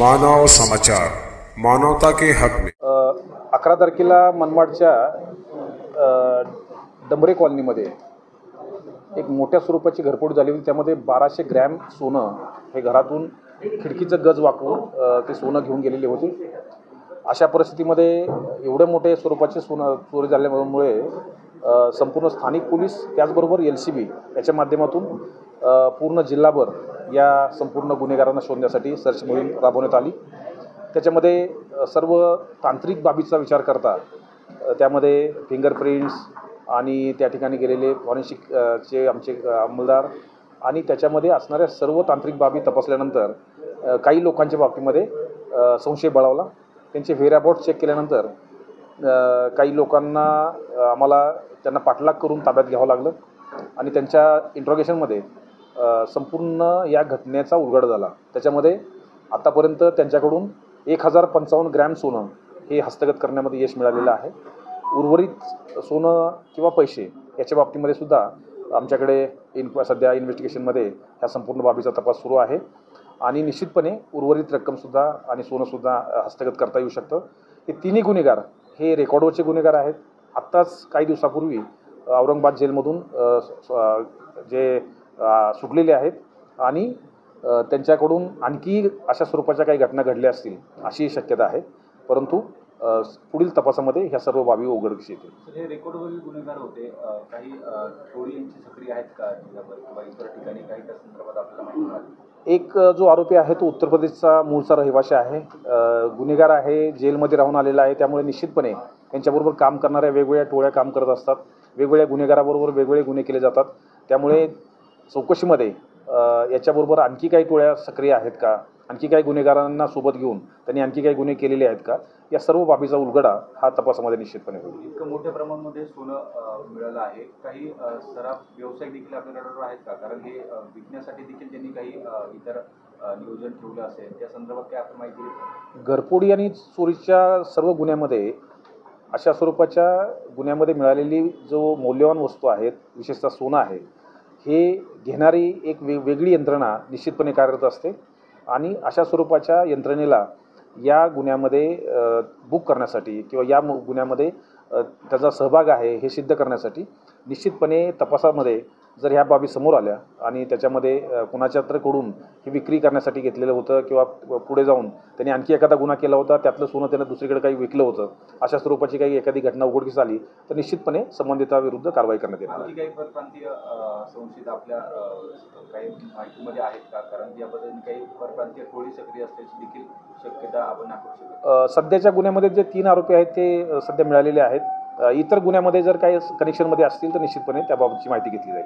मानव समाचार, मानवता के हक में 11 तारखेला मनमाडच्या डंबरे कॉलनीमध्ये एक मोठ्या स्वरूपाची घरफोड झाली होती। त्यामध्ये 1200 ग्रॅम सोनं हे घरातून खिडकीचं गज वाकवून ते सोनं घेऊन गेलेले होते। अशा परिस्थितीमध्ये एवढे मोठे स्वरूपाचे सोनं चोरी झाल्यामुळे संपूर्ण स्थानिक पोलीस त्याचबरोबर LCB याच्या माध्यमातून पूर्ण जिल्हाभर या संपूर्ण गुन्हेगारांना शोधण्यासाठी सर्च मोहीम राबवण्यात आली। त्याच्यामध्ये सर्व तांत्रिक बाबीचा विचार करता त्यामध्ये फिंगरप्रिंट्स आणि त्या ठिकाणी गेलेले फॉरेन्सिकचे आमचे अंमलदार आणि त्याच्यामध्ये असणाऱ्या सर्व तांत्रिक बाबी तपासल्यानंतर काही लोकांच्या बाबतीमध्ये संशय बळावला। त्यांचे व्हेअरअबाउट चेक केल्यानंतर काही लोकांना आम्हाला त्यांना पाठलाग करून ताब्यात घ्यावं लागलं आणि त्यांच्या इंट्रोगेशनमध्ये संपूर्ण या घटनेचा उलगडा झाला। त्याच्यामध्ये आतापर्यंत त्यांच्याकडून 1055 ग्रॅम सोनं हे हस्तगत करण्यामध्ये यश मिळालेलं आहे। उर्वरित सोनं किंवा पैसे याच्या बाबतीमध्ये सुद्धा आमच्याकडे सध्या इन्व्हेस्टिगेशनमध्ये ह्या संपूर्ण बाबीचा तपास सुरू आहे आणि निश्चितपणे उर्वरित रक्कमसुद्धा आणि सोनंसुद्धा हस्तगत करता येऊ शकतं। हे तिन्ही गुन्हेगार हे रेकॉर्डवरचे गुन्हेगार आहेत। आत्ताच काही दिवसापूर्वी औरंगाबाद जेलमधून जे सुटलेले आहेत आणि त्यांच्याकडून आणखी अशा स्वरूपाच्या काही घटना घडल्या असतील अशी शक्यता आहे, परंतु पुढील तपासामध्ये ह्या सर्व बाबी उघडकीस येतील। हे रेकॉर्डवरील गुन्हेगार होते, काही टोळी यांची सक्रिय आहेत का किंवा इतर ठिकाणी काही त्या संदर्भात आपल्याला माहिती मिळाली? एक जो आरोपी आहे तो उत्तर प्रदेशचा मूळचा रहिवासी आहे, गुन्हेगार आहे, जेलमध्ये राहून आलेला आहे। त्यामुळे निश्चितपणे त्यांच्याबरोबर काम करणाऱ्या वेगवेगळ्या टोळ्या काम करत असतात, वेगवेगळ्या गुन्हेगाराबरोबर वेगवेगळे गुन्हे केले जातात। त्यामुळे चौकशीमध्ये याच्याबरोबर आणखी काही टोळ्या सक्रिय आहेत का, आणखी काही गुन्हेगारांना सोबत घेऊन त्यांनी आणखी काही गुन्हे केलेले आहेत का, या सर्व बाबीचा उलगडा हा तपासामध्ये निश्चितपणे होईल। इतकं मोठ्या प्रमाणामध्ये सोनं मिळालं आहे, काही सराफ व्यवसाय देखील आपल्या रडारवर आहेत का? कारण हे विकण्यासाठी देखील त्यांनी काही इतर नियोजन ठेवलं असेल, त्या संदर्भात काय आपण माहिती घेतो? घरफोडी आणि चोरीच्या सर्व गुन्ह्यामध्ये अशा स्वरूपाच्या गुन्ह्यामध्ये मिळालेली जो मौल्यवान वस्तू आहेत, विशेषतः सोनं आहे, हे घेणारी एक वेगळी यंत्रणा निश्चितपणे कार्यरत असते आणि अशा स्वरूपाच्या यंत्रणेला या गुन्ह्यामध्ये बुक करण्यासाठी किंवा या गुन्ह्यामध्ये त्याचा सहभाग आहे हे सिद्ध करण्यासाठी निश्चितपणे तपासामध्ये जर ह्या बाबी समोर आल्या आणि त्याच्यामध्ये कुणाच्या तरीकडून ही विक्री करण्यासाठी घेतलेलं होतं किंवा पुढे जाऊन त्यांनी आणखी एखादा गुन्हा केला होता, त्यातलं सोनं त्यानं दुसरीकडे काही विकलं होतं, अशा स्वरूपाची काही एखादी घटना उघडकीस आली तर निश्चितपणे संबंधिताविरुद्ध कारवाई करण्यात येणार। आणखी काही परप्रांतीय संशयित आपल्या काही माहितीमध्ये आहेत का? कारण या पद्धतीने काही परप्रांतीय टोळी सक्रिय असल्याची देखील शक्यता आपण दाखवू शकतो। सध्याच्या गुन्ह्यामध्ये जे 3 आरोपी आहेत ते सध्या मिळालेले आहेत। इतर गुन्ह्यामध्ये जर काही कनेक्शनमध्ये असतील तर निश्चितपणे त्याबाबतची माहिती घेतली जाईल।